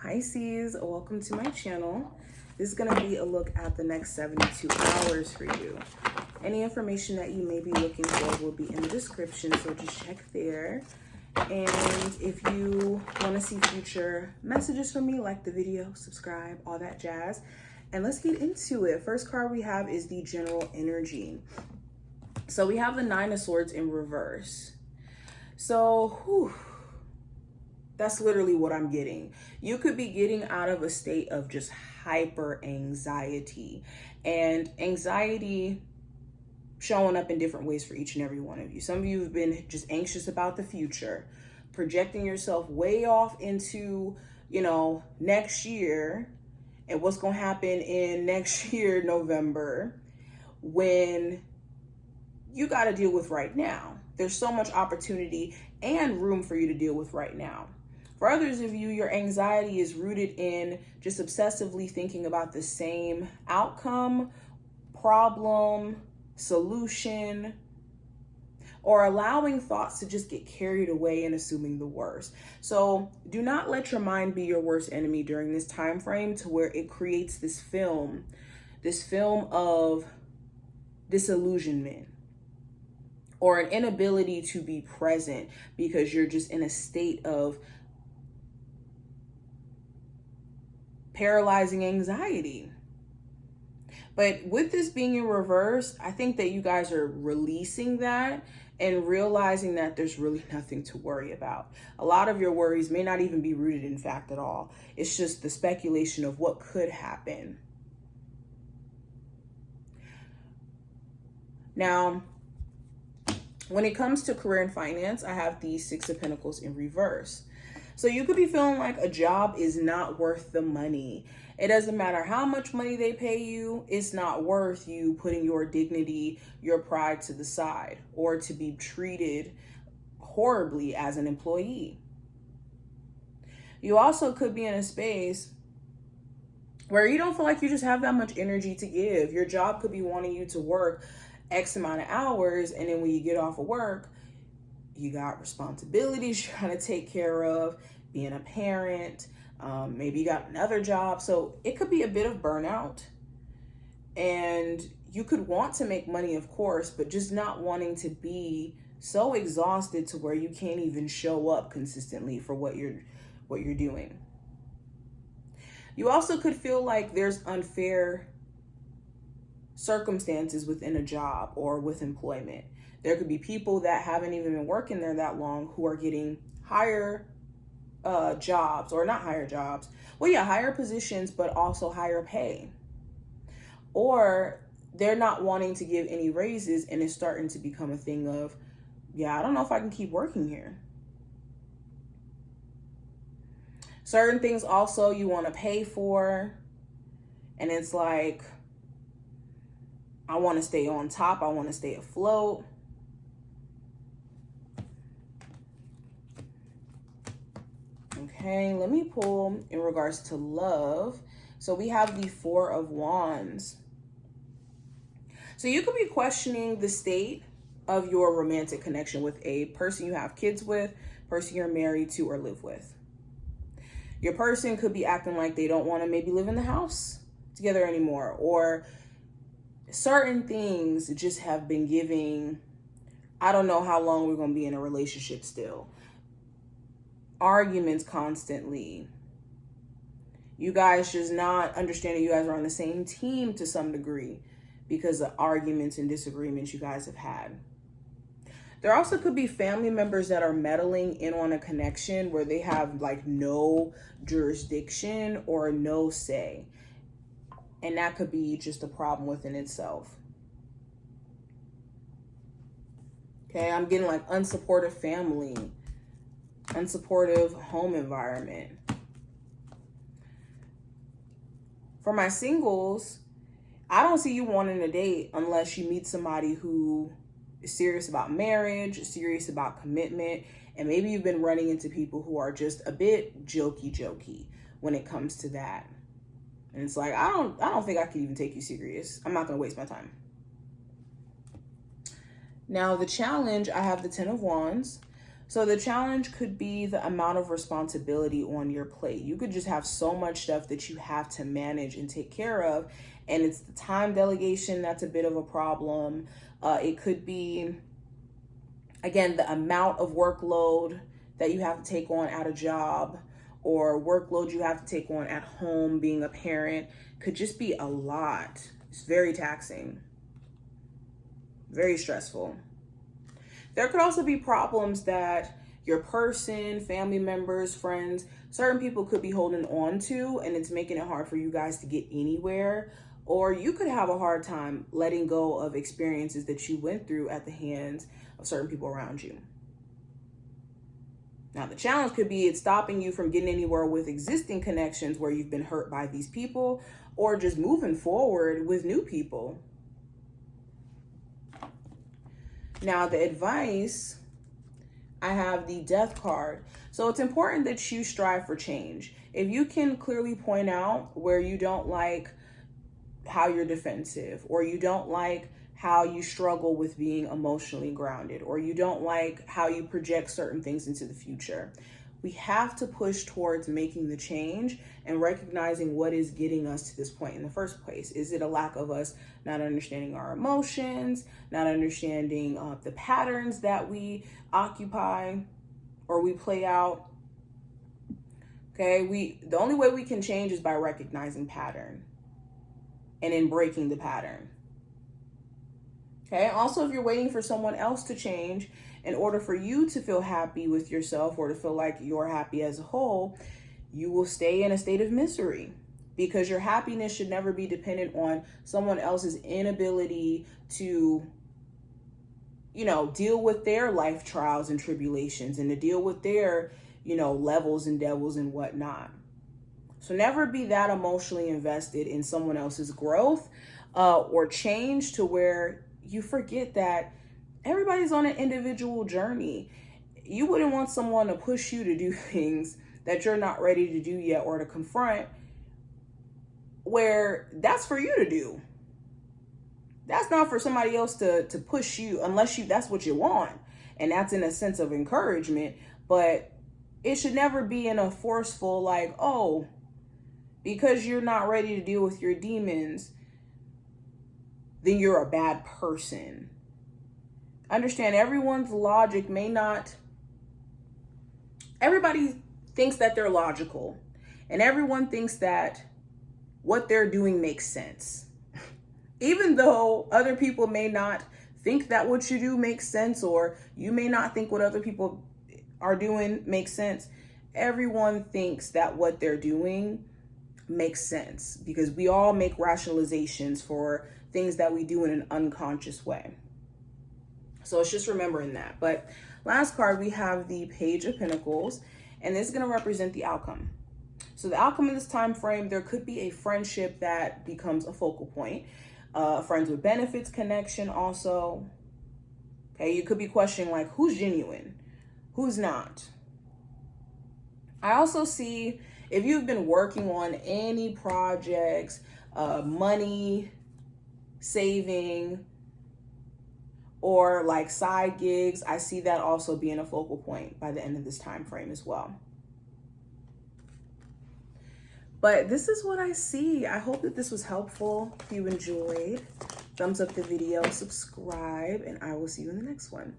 Pisces, welcome to my channel. This is going to be a look at the next 72 hours for you. Any information that you may be looking for will be in the description, so just check there. And if you want to see future messages from me, like the video, subscribe, all that jazz. And let's get into it. First card we have is the general energy. So we have the Nine of Swords in reverse. So, that's literally what I'm getting. You could be getting out of a state of just hyper anxiety, and anxiety showing up in different ways for each and every one of you. Some of you have been just anxious about the future, projecting yourself way off into, next year and what's going to happen in next year, November, when you got to deal with right now. There's so much opportunity and room for you to deal with right now. For others of you, your anxiety is rooted in just obsessively thinking about the same outcome, problem, solution, or allowing thoughts to just get carried away and assuming the worst. So do not let your mind be your worst enemy during this time frame, to where it creates this film of disillusionment, or an inability to be present because you're just in a state of paralyzing anxiety. But with this being in reverse, I think that you guys are releasing that and realizing that there's really nothing to worry about. A lot of your worries may not even be rooted in fact at all. It's just the speculation of what could happen. Now, when it comes to career and finance, I have the Six of Pentacles in reverse. So you could be feeling like a job is not worth the money. It doesn't matter how much money they pay you. It's not worth you putting your dignity, your pride to the side, or to be treated horribly as an employee. You also could be in a space where you don't feel like you just have that much energy to give. Your job could be wanting you to work X amount of hours, and then when you get off of work, you got responsibilities you're trying to take care of, being a parent, maybe you got another job. So it could be a bit of burnout, and you could want to make money, of course, but just not wanting to be so exhausted to where you can't even show up consistently for what you're doing. You also could feel like there's unfair circumstances within a job or with employment. There could be people that haven't even been working there that long who are getting higher jobs, or not higher jobs. Well, yeah, higher positions, but also higher pay. Or they're not wanting to give any raises, and it's starting to become a thing of, yeah, I don't know if I can keep working here. Certain things also you want to pay for, and it's like, I want to stay on top. I want to stay afloat. Okay, let me pull in regards to love. So we have the Four of Wands. So you could be questioning the state of your romantic connection with a person you have kids with, person you're married to or live with. Your person could be acting like they don't want to maybe live in the house together anymore, or certain things just have been giving, I don't know how long we're going to be in a relationship still. Arguments constantly. You guys just not understanding you guys are on the same team to some degree because of arguments and disagreements you guys have had. There also could be family members that are meddling in on a connection where they have like no jurisdiction or no say. And that could be just a problem within itself. Okay, I'm getting like unsupportive family, unsupportive home environment. For my singles, I don't see you wanting to date unless you meet somebody who is serious about marriage, serious about commitment, and maybe you've been running into people who are just a bit jokey when it comes to that. And it's like, I don't think I could even take you serious. I'm not going to waste my time. Now, the challenge, I have the Ten of Wands. So the challenge could be the amount of responsibility on your plate. You could just have so much stuff that you have to manage and take care of. And it's the time delegation that's a bit of a problem. It could be, again, the amount of workload that you have to take on at a job, or workload you have to take on at home being a parent. Could just be a lot. It's very taxing, very stressful. There could also be problems that your person, family members, friends, certain people could be holding on to, and it's making it hard for you guys to get anywhere. Or you could have a hard time letting go of experiences that you went through at the hands of certain people around you. Now, the challenge could be it's stopping you from getting anywhere with existing connections where you've been hurt by these people, or just moving forward with new people. Now, the advice, I have the Death card. So it's important that you strive for change. If you can clearly point out where you don't like how you're defensive, or you don't like how you struggle with being emotionally grounded, or you don't like how you project certain things into the future, we have to push towards making the change and recognizing what is getting us to this point in the first place. Is it a lack of us not understanding our emotions, not understanding the patterns that we occupy or we play out? Okay, the only way we can change is by recognizing pattern and in breaking the pattern. Okay, also, if you're waiting for someone else to change in order for you to feel happy with yourself, or to feel like you're happy as a whole, you will stay in a state of misery, because your happiness should never be dependent on someone else's inability to, deal with their life trials and tribulations, and to deal with their, levels and devils and whatnot. So never be that emotionally invested in someone else's growth or change to where you forget that everybody's on an individual journey. You wouldn't want someone to push you to do things that you're not ready to do yet, or to confront, where that's for you to do. That's not for somebody else to push you, unless that's what you want. And that's in a sense of encouragement, but it should never be in a forceful, like, oh, because you're not ready to deal with your demons, then you're a bad person. Understand, everyone's logic may not, everybody thinks that they're logical, and everyone thinks that what they're doing makes sense. Even though other people may not think that what you do makes sense, or you may not think what other people are doing makes sense, everyone thinks that what they're doing makes sense, because we all make rationalizations for things that we do in an unconscious way. So it's just remembering that. But last card, we have the Page of Pentacles, and this is going to represent the outcome. So the outcome in this time frame, there could be a friendship that becomes a focal point, friends with benefits connection also. Okay, you could be questioning, like, who's genuine, who's not. I also see, if you've been working on any projects, money, saving, or like side gigs, I see that also being a focal point by the end of this time frame as well. But this is what I see. I hope that this was helpful. If you enjoyed, thumbs up the video, subscribe, and I will see you in the next one.